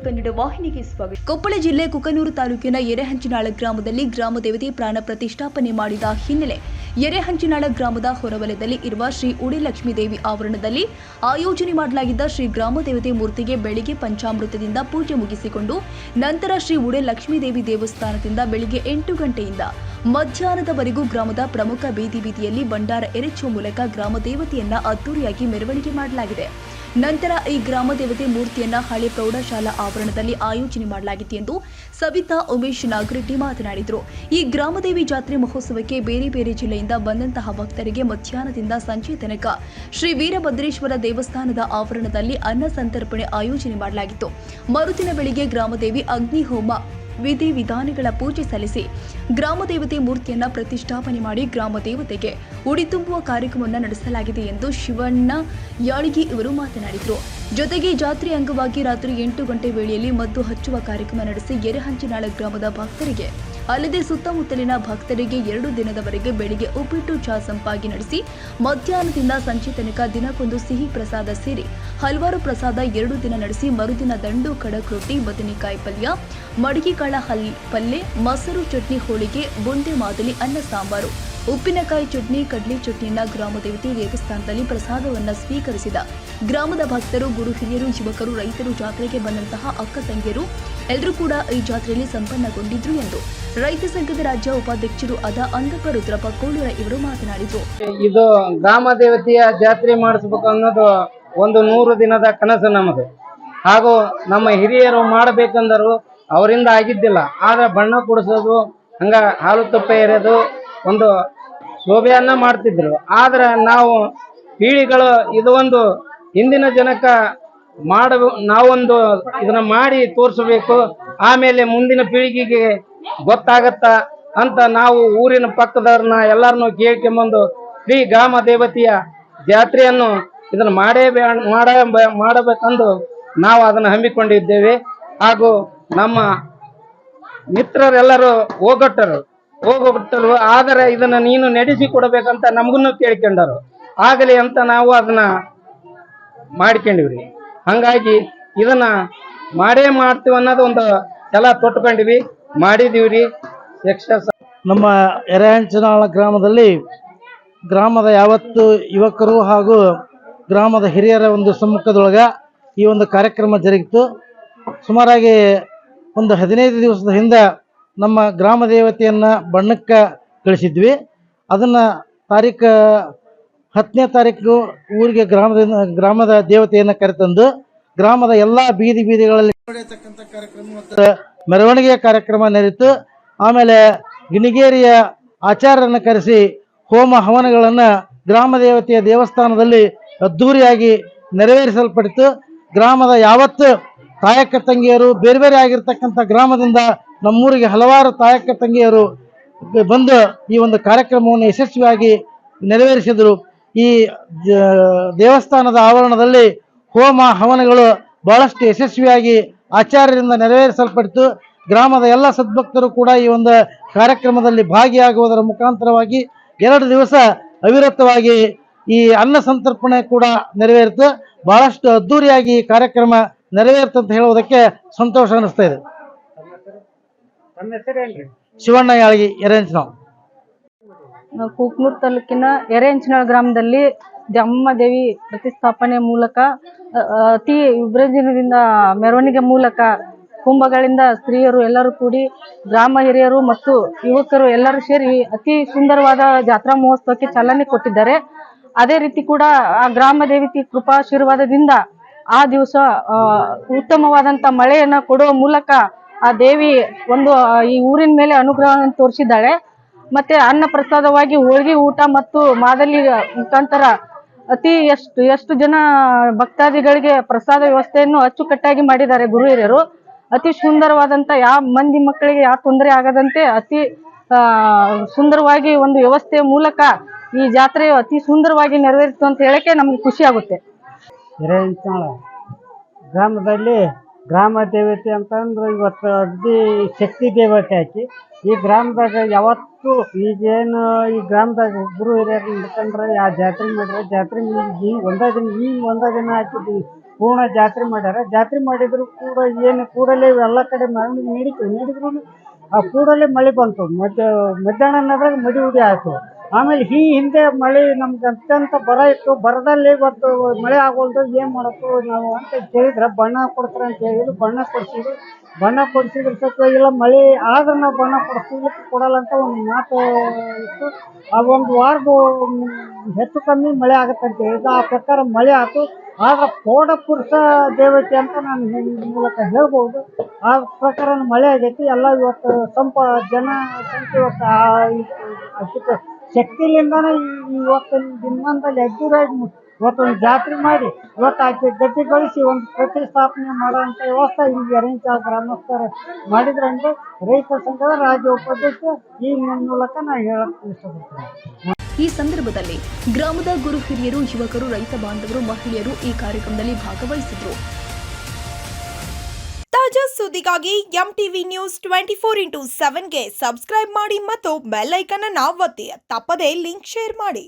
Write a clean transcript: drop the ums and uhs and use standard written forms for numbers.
ಕನ್ನಡ ವಾಹಿನಿಗೆ ಸ್ವಾಗತ. ಕೊಪ್ಪಳ ಜಿಲ್ಲೆ ಕುಕನೂರು ತಾಲೂಕಿನ ಎರೆಹಂಚಿನಾಳ ಗ್ರಾಮದಲ್ಲಿ ಗ್ರಾಮ ದೇವತೆ ಪ್ರಾಣ ಪ್ರತಿಷ್ಠಾಪನೆ ಮಾಡಿದ ಹಿನ್ನೆಲೆ ಎರೆಹಂಚಿನಾಳ ಗ್ರಾಮದ ಹೊರವಲಯದಲ್ಲಿ ಇರುವ ಶ್ರೀ ಉಡಿ ಲಕ್ಷ್ಮೀದೇವಿ ಆವರಣದಲ್ಲಿ ಆಯೋಜನೆ ಮಾಡಲಾಗಿದ್ದ ಶ್ರೀ ಗ್ರಾಮ ದೇವತೆ ಮೂರ್ತಿಗೆ ಬೆಳಿಗ್ಗೆ ಪಂಚಾಮೃತದಿಂದ ಪೂಜೆ ಮುಗಿಸಿಕೊಂಡು ನಂತರ ಶ್ರೀ ಉಡಿ ಲಕ್ಷ್ಮೀದೇವಿ ದೇವಸ್ಥಾನದಿಂದ ಬೆಳಿಗ್ಗೆ 8 ಗಂಟೆಯಿಂದ ಮಧ್ಯಾಹ್ನದವರೆಗೂ ಗ್ರಾಮದ ಪ್ರಮುಖ ಬೀದಿಯಲ್ಲಿ ಭಂಡಾರ ಎರಚುವ ಮೂಲಕ ಗ್ರಾಮ ದೇವತೆಯನ್ನ ಅದ್ದೂರಿಯಾಗಿ ಮೆರವಣಿಗೆ ಮಾಡಲಾಗಿದೆ. ನಂತರ ಈ ಗ್ರಾಮ ದೇವತೆ ಮೂರ್ತಿಯನ್ನ ಹಳೆ ಪ್ರೌಢಶಾಲಾ ಆವರಣದಲ್ಲಿ ಆಯೋಜನೆ ಮಾಡಲಾಗಿತ್ತು ಎಂದು ಸವಿತಾ ಉಮೇಶ್ ನಾಗರೆಡ್ಡಿ ಮಾತನಾಡಿದರು. ಈ ಗ್ರಾಮದೇವಿ ಜಾತ್ರೆ ಮಹೋತ್ಸವಕ್ಕೆ ಬೇರೆ ಬೇರೆ ಜಿಲ್ಲೆಯಿಂದ ಬಂದಂತಹ ಭಕ್ತರಿಗೆ ಮಧ್ಯಾಹ್ನದಿಂದ ಸಂಜೆ ತನಕ ಶ್ರೀ ವೀರಭದ್ರೇಶ್ವರ ದೇವಸ್ಥಾನದ ಆವರಣದಲ್ಲಿ ಅನ್ನ ಸಂತರ್ಪಣೆ ಆಯೋಜನೆ ಮಾಡಲಾಗಿತ್ತು. ಮರುದಿನ ಬೆಳಿಗ್ಗೆ ಗ್ರಾಮದೇವಿ ಅಗ್ನಿಹೋಮ ವಿಧಿವಿಧಾನಗಳ ಪೂಜೆ ಸಲ್ಲಿಸಿ ಗ್ರಾಮ ದೇವತೆ ಮೂರ್ತಿಯನ್ನ ಪ್ರತಿಷ್ಠಾಪನೆ ಮಾಡಿ ಗ್ರಾಮ ದೇವತೆಗೆ ಉಡಿ ತುಂಬುವ ಕಾರ್ಯಕ್ರಮವನ್ನು ನಡೆಸಲಾಗಿದೆ ಎಂದು ಶಿವಣ್ಣ ಯಾಳಗಿ ಇವರು ಮಾತನಾಡಿದರು. ಜೊತೆಗೆ ಜಾತ್ರೆ ಅಂಗವಾಗಿ ರಾತ್ರಿ 8 ಗಂಟೆ ವೇಳೆಯಲ್ಲಿ ಮದ್ದು ಹಚ್ಚುವ ಕಾರ್ಯಕ್ರಮ ನಡೆಸಿ ಎರೆಹಂಚಿನಾಳ ಗ್ರಾಮದ ಭಕ್ತರಿಗೆ ಅಲ್ಲದೆ ಸುತ್ತಮುತ್ತಲಿನ ಭಕ್ತರಿಗೆ 2 ದಿನದವರೆಗೆ ಬೆಳಿಗ್ಗೆ ಉಪ್ಪಿಟ್ಟು ಚಾ ಸಂಪಾಗಿ ನಡೆಸಿ ಮಧ್ಯಾಹ್ನದಿಂದ ಸಂಜೆ ತನಕ ದಿನಕ್ಕೊಂದು ಸಿಹಿ ಪ್ರಸಾದ ಸೇರಿ ಹಲವಾರು ಪ್ರಸಾದ 2 ದಿನ ನಡೆಸಿ ಮರುದಿನ ದಂಡು ಖಡಕ್ ರೊಟ್ಟಿ ಬದನೆಕಾಯಿ ಪಲ್ಯ ಮಡಗಿಕಾಳ ಪಲ್ಯ ಮೊಸರು ಚಟ್ನಿ ಹೋಳಿಗೆ ಬುಂದೆ ಮಾದಲಿ ಅನ್ನ ಸಾಂಬಾರು ಉಪ್ಪಿನಕಾಯಿ ಚಟ್ನಿ ಕಡ್ಲಿ ಚಟ್ನಿಯನ್ನ ಗ್ರಾಮ ದೇವತೆ ದೇವಸ್ಥಾನದಲ್ಲಿ ಪ್ರಸಾದವನ್ನು ಸ್ವೀಕರಿಸಿದ ಗ್ರಾಮದ ಭಕ್ತರು ಗುರು ಹಿರಿಯರು ಯುವಕರು ರೈತರು ಜಾತ್ರೆಗೆ ಬಂದಂತಹ ಅಕ್ಕ ತಂಗಿಯರು ಎಲ್ಲರೂ ಕೂಡ ಈ ಜಾತ್ರೆಯಲ್ಲಿ ಸಂಪನ್ನಗೊಂಡಿದ್ರು ಎಂದು ರೈತ ಸಂಘದ ರಾಜ್ಯ ಉಪಾಧ್ಯಕ್ಷರು ಆದ ಅಂಗಪ್ಪ ರುದ್ರಪ್ಪ ಕೋಳೂರ ಇವರು ಮಾತನಾಡಿದರು. ಇದು ಗ್ರಾಮ ದೇವತೆಯ ಜಾತ್ರೆ ಮಾಡಿಸಬೇಕು ಅನ್ನೋದು ಒಂದು 100 ದಿನದ ಕನಸು ನಮ್ಮದು. ಹಾಗೂ ನಮ್ಮ ಹಿರಿಯರು ಮಾಡಬೇಕಂದರು ಅವರಿಂದ ಆಗಿದ್ದಿಲ್ಲ. ಆದ್ರೆ ಬಣ್ಣ ಕುಡಿಸೋದು ಹಂಗ ಹಾಲು ತುಪ್ಪ ಎರೆದು ಒಂದು ಶೋಭೆಯನ್ನ ಮಾಡ್ತಿದ್ರು. ಆದ್ರೆ ನಾವು ಪೀಳಿಗೆಗಳು ಇದು ಒಂದು ಹಿಂದಿನ ಜನಕ್ಕ ನಾವೊಂದು ಇದನ್ನ ಮಾಡಿ ತೋರಿಸಬೇಕು, ಆಮೇಲೆ ಮುಂದಿನ ಪೀಳಿಗೆಗೆ ಗೊತ್ತಾಗತ್ತ ಅಂತ ನಾವು ಊರಿನ ಪಕ್ಕದವ್ರನ್ನ ಎಲ್ಲರನ್ನು ಕೇಳ್ಕೊಂಬಂದು ಶ್ರೀ ಗ್ರಾಮ ದೇವತೆಯ ಜಾತ್ರೆಯನ್ನು ಇದನ್ನ ಮಾಡಬೇಕಂದು ನಾವು ಅದನ್ನು ಹಮ್ಮಿಕೊಂಡಿದ್ದೇವೆ. ಹಾಗೂ ನಮ್ಮ ಮಿತ್ರರೆಲ್ಲರೂ ಹೋಗೊಟ್ಟರು. ಆದರೆ ಇದನ್ನ ನೀನು ನಡೆಸಿ ಕೊಡಬೇಕಂತ ನಮಗೂ ಕೇಳ್ಕೊಂಡರು. ಆಗಲಿ ಅಂತ ನಾವು ಅದನ್ನ ಮಾಡ್ಕೊಂಡಿವ್ರಿ. ಹಂಗಾಗಿ ಇದನ್ನ ಮಾಡ್ತೀವಿ ಅನ್ನೋದು ಒಂದು ಛಲ ತೊಟ್ಕೊಂಡಿವಿ, ಮಾಡಿದೀವ್ರಿ. ನಮ್ಮ ಎರೆಹಂಚಿನಾಳ ಗ್ರಾಮದಲ್ಲಿ ಗ್ರಾಮದ ಯಾವತ್ತು ಯುವಕರು ಹಾಗೂ ಗ್ರಾಮದ ಹಿರಿಯರ ಒಂದು ಸಮ್ಮುಖದೊಳಗ ಈ ಒಂದು ಕಾರ್ಯಕ್ರಮ ಜರುಗಿತು. ಸುಮಾರಾಗಿ ಒಂದು 15 ದಿವಸದ ಹಿಂದೆ ನಮ್ಮ ಗ್ರಾಮ ದೇವತೆಯನ್ನು ಬಣ್ಣಕ್ಕೆ ಕಳಿಸಿದ್ವಿ. ಅದನ್ನು 10ನೇ ತಾರೀಕು ಊರಿಗೆ ಗ್ರಾಮದ ದೇವತೆಯನ್ನು ಕರೆತಂದು ಗ್ರಾಮದ ಎಲ್ಲ ಬೀದಿಗಳಲ್ಲಿ ನಡೆಯತಕ್ಕಂಥ ಕಾರ್ಯಕ್ರಮ ಮತ್ತು ಮೆರವಣಿಗೆಯ ಕಾರ್ಯಕ್ರಮ ನಡೆಯಿತು. ಆಮೇಲೆ ಗಿಣಿಗೇರಿಯ ಆಚಾರ್ಯರನ್ನು ಕರೆಸಿ ಹೋಮ ಹವನಗಳನ್ನು ಗ್ರಾಮ ದೇವತೆಯ ದೇವಸ್ಥಾನದಲ್ಲಿ ಅದ್ಧೂರಿಯಾಗಿ ನೆರವೇರಿಸಲ್ಪಟ್ಟಿತು. ಗ್ರಾಮದ ಯಾವತ್ತು ತಾಯಕ್ಕ ತಂಗಿಯರು ಬೇರೆ ಬೇರೆ ಆಗಿರ್ತಕ್ಕಂಥ ಗ್ರಾಮದಿಂದ ನಮ್ಮೂರಿಗೆ ಹಲವಾರು ತಾಯಕ್ಕ ತಂಗಿಯರು ಬಂದು ಈ ಒಂದು ಕಾರ್ಯಕ್ರಮವನ್ನು ಯಶಸ್ವಿಯಾಗಿ ನೆರವೇರಿಸಿದರು. ಈ ದೇವಸ್ಥಾನದ ಆವರಣದಲ್ಲಿ ಹೋಮ ಹವನಗಳು ಬಹಳಷ್ಟು ಯಶಸ್ವಿಯಾಗಿ ಆಚಾರ್ಯರಿಂದ ನೆರವೇರಿಸಲ್ಪಟ್ಟಿತು. ಗ್ರಾಮದ ಎಲ್ಲ ಸದ್ಭಕ್ತರು ಕೂಡ ಈ ಒಂದು ಕಾರ್ಯಕ್ರಮದಲ್ಲಿ ಭಾಗಿಯಾಗುವುದರ ಮುಖಾಂತರವಾಗಿ 2 ದಿವಸ ಅವಿರತವಾಗಿ ಈ ಅನ್ನ ಸಂತರ್ಪಣೆ ಕೂಡ ನೆರವೇರಿತು. ಬಹಳಷ್ಟು ಅದ್ದೂರಿಯಾಗಿ ಈ ಕಾರ್ಯಕ್ರಮ ನೆರವೇರ್ತಂತ ಹೇಳುವುದಕ್ಕೆ ಸಂತೋಷ ಅನಿಸ್ತಾ ಇದೆ. ಶಿವಣ್ಣ ಯಾಳಗಿ, ಎರೆಹಂಚಿನಾಳ. ಕುಕನೂರು ತಾಲೂಕಿನ ಎರೆಹಂಚಿನಾಳ ಗ್ರಾಮದಲ್ಲಿ ದ್ಯಾಮಮ್ಮ ದೇವಿ ಪ್ರತಿಷ್ಠಾಪನೆ ಮೂಲಕ ಅತಿ ವಿಜೃಂಭಣೆಯಿಂದ ಮೆರವಣಿಗೆ ಮೂಲಕ ಕುಂಭಗಳಿಂದ ಸ್ತ್ರೀಯರು ಎಲ್ಲರೂ ಕೂಡಿ ಗ್ರಾಮ ಹಿರಿಯರು ಮತ್ತು ಯುವಕರು ಎಲ್ಲರೂ ಸೇರಿ ಅತಿ ಸುಂದರವಾದ ಜಾತ್ರಾ ಮಹೋತ್ಸವಕ್ಕೆ ಚಾಲನೆ ಕೊಟ್ಟಿದ್ದಾರೆ. ಅದೇ ರೀತಿ ಕೂಡ ಆ ಗ್ರಾಮ ದೇವತೆ ಕೃಪಾಶೀರ್ವಾದದಿಂದ ಆ ದಿವಸ ಉತ್ತಮವಾದಂತ ಮಳೆಯನ್ನ ಕೊಡುವ ಮೂಲಕ ಆ ದೇವಿ ಒಂದು ಈ ಊರಿನ ಮೇಲೆ ಅನುಗ್ರಹವನ್ನು ತೋರಿಸಿದ್ದಾಳೆ. ಮತ್ತೆ ಅನ್ನ ಪ್ರಸಾದವಾಗಿ ಹೋಳಿಗೆ ಊಟ ಮತ್ತು ಮಾದಲಿ ಮುಖಾಂತರ ಎಷ್ಟು ಜನ ಭಕ್ತಾದಿಗಳಿಗೆ ಪ್ರಸಾದ ವ್ಯವಸ್ಥೆಯನ್ನು ಅಚ್ಚುಕಟ್ಟಾಗಿ ಮಾಡಿದ್ದಾರೆ ಗುರು ಹಿರಿಯರು. ಅತಿ ಸುಂದರವಾದಂತ ಯಾವ ಮಂದಿ ಮಕ್ಕಳಿಗೆ ಯಾವ ತೊಂದರೆ ಆಗದಂತೆ ಅತಿ ಸುಂದರವಾಗಿ ಒಂದು ವ್ಯವಸ್ಥೆಯ ಮೂಲಕ ಈ ಜಾತ್ರೆಯು ಅತಿ ಸುಂದರವಾಗಿ ನೆರವೇರಿತು ಅಂತ ಹೇಳಕ್ಕೆ ನಮ್ಗೆ ಖುಷಿ ಆಗುತ್ತೆ. ಎರೆಹಂಚಿನಾಳ ಗ್ರಾಮದಲ್ಲಿ ಗ್ರಾಮ ದೇವತೆ ಅಂತಂದ್ರೆ ಇವತ್ತು ಅಗದಿ ಶಕ್ತಿ ದೇವತೆ ಆಕಿ. ಈ ಗ್ರಾಮದಾಗ ಯಾವತ್ತು ಈಗೇನು ಈ ಗ್ರಾಮದಾಗ ಗುರು ಹಿರಿಯರು ನಡ್ಕೊಂಡ್ರೆ ಆ ಜಾತ್ರೆ ಮಾಡ್ರೆ ಜಾತ್ರೆ ಒಂದೇ ದಿನ ಹಾಕಿದ್ವಿ ಪೂರ್ಣ ಜಾತ್ರೆ ಮಾಡ್ಯಾರ. ಜಾತ್ರೆ ಮಾಡಿದ್ರು ಕೂಡ ಏನು ಕೂಡಲೇ ಎಲ್ಲ ಕಡೆ ಮೆರವಣಿಗೆ ನೀಡಿದ್ರು ಆ ಕೂಡಲೇ ಮಳೆ ಬಂತು. ಮಧ್ಯಾಹ್ನದಾಗ ಮಡಿ ಉಡಿ ಆಯ್ತು. ಆಮೇಲೆ ಈ ಹಿಂದೆ ಮಳೆ ನಮ್ಗೆ ಅತ್ಯಂತ ಬರ ಇತ್ತು. ಬರದಲ್ಲಿ ಇವತ್ತು ಮಳೆ ಆಗೋಲ್ದು, ಏನ್ ಮಾಡಬೇಕು ನಾವು ಅಂತ ಕೇಳಿದ್ರೆ ಬಣ್ಣ ಕೊಡ್ತಾರೆ ಅಂತ ಹೇಳಿದ್ರು. ಬಣ್ಣ ಕೊಡಿಸಿದ್ರೆ ಸ್ವಲ್ಪ ಇಲ್ಲ ಮಳೆ ಆದ್ರೆ ನಾವು ಬಣ್ಣ ಕೊಡಲ್ಲ ಅಂತ ಒಂದು ಮಾತು ಇತ್ತು. ಆ ಒಂದು ವಾರದ ಹೆಚ್ಚು ಕಮ್ಮಿ ಮಳೆ ಆಗತ್ತಂತ ಹೇಳಿದ್ರು. ಆ ಪ್ರಕಾರ ಮಳೆ ಆಯ್ತು. ಆದ್ರೆ ಕೋಡ ಪುರುಷ ದೇವತೆ ಅಂತ ನಾನು ಈ ಮೂಲಕ ಹೇಳ್ಬೋದು. ಆ ಪ್ರಕಾರ ಮಳೆ ಆಗೈತಿ. ಎಲ್ಲ ಇವತ್ತು ಜನ ಸಂಖ್ಯೆ ಇವತ್ತು ಶಕ್ತಿಲಿಂದಾನೆ ಇವತ್ತಿನ ದಿನಮಾನದಲ್ಲಿ ಅದ್ದೂರಿಯಾಗಿ ಇವತ್ತೊಂದು ಜಾತ್ರೆ ಮಾಡಿ ಇವತ್ತು ಆಕೆ ಗಟ್ಟಿ ಗಳಿಸಿ ಒಂದು ಪ್ರತಿಷ್ಠಾಪನೆ ಮಾಡುವಂಥ ವ್ಯವಸ್ಥೆ ಈ ಎರೆಂಚಾಳ ಗ್ರಾಮಸ್ಥರು ಮಾಡಿದ್ರಂದ್ರೆ ರೈತ ಸಂಘದ ರಾಜ್ಯ ಉಪಾಧ್ಯಕ್ಷ ಈ ಮೂಲಕ ನಾನು ಹೇಳಕ್ಕೆ ಇಷ್ಟಪಡ್ತೀನಿ. ಈ ಸಂದರ್ಭದಲ್ಲಿ ಗ್ರಾಮದ ಗುರು ಹಿರಿಯರು, ಯುವಕರು, ರೈತ ಬಾಂಧವರು, ಮಹಿಳೆಯರು ಈ ಕಾರ್ಯಕ್ರಮದಲ್ಲಿ ಭಾಗವಹಿಸಿದ್ರು. ತಾಜಾ ಸುದ್ದಿಗಾಗಿ MTV ನ್ಯೂಸ್ 24x7ಗೆ ಸಬ್ಸ್ಕ್ರೈಬ್ ಮಾಡಿ ಮತ್ತು ಬೆಲ್ ಐಕಾನ್ ಅನ್ನು ಒತ್ತಿ. ತಪ್ಪದೇ ಲಿಂಕ್ ಶೇರ್ ಮಾಡಿ.